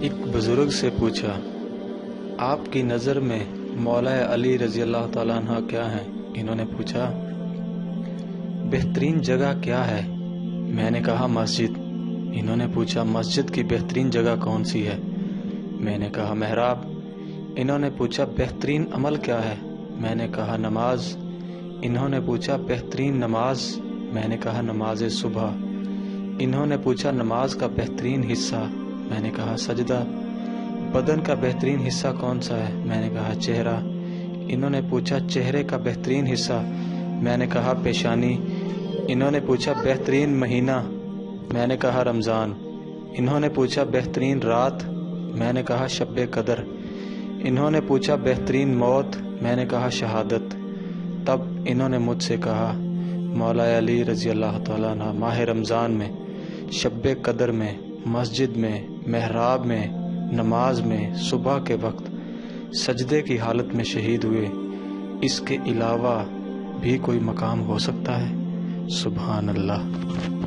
ایک بزرگ سے پوچھا، آپ کی نظر میں مولا علی رضی اللہ تعالیٰ عنہ کیا ہیں؟ انہوں نے پوچھا، بہترین جگہ کیا ہے؟ میں نے کہا مسجد۔ انہوں نے پوچھا، مسجد کی بہترین جگہ کون سی ہے؟ میں نے کہا محراب۔ انہوں نے پوچھا، بہترین عمل کیا ہے؟ میں نے کہا نماز۔ انہوں نے پوچھا، بہترین نماز؟ میں نے کہا نماز صبح۔ انہوں نے پوچھا، نماز کا بہترین حصہ؟ میں نے کہا سجدہ۔ بدن کا بہترین حصہ کون سا ہے؟ میں نے کہا چہرہ۔ انہوں نے پوچھا، چہرے کا بہترین حصہ؟ میں نے کہا پیشانی۔ انہوں نے پوچھا، بہترین مہینہ؟ میں نے کہا رمضان۔ انہوں نے پوچھا، بہترین رات؟ میں نے کہا شب قدر۔ انہوں نے پوچھا، بہترین موت؟ میں نے کہا شہادت۔ تب انہوں نے مجھ سے کہا، مولا علی رضی اللہ تعالیٰ عنہ ماہ رمضان میں، شب قدر میں، مسجد میں، محراب میں، نماز میں، صبح کے وقت سجدے کی حالت میں شہید ہوئے، اس کے علاوہ بھی کوئی مقام ہو سکتا ہے؟ سبحان اللہ۔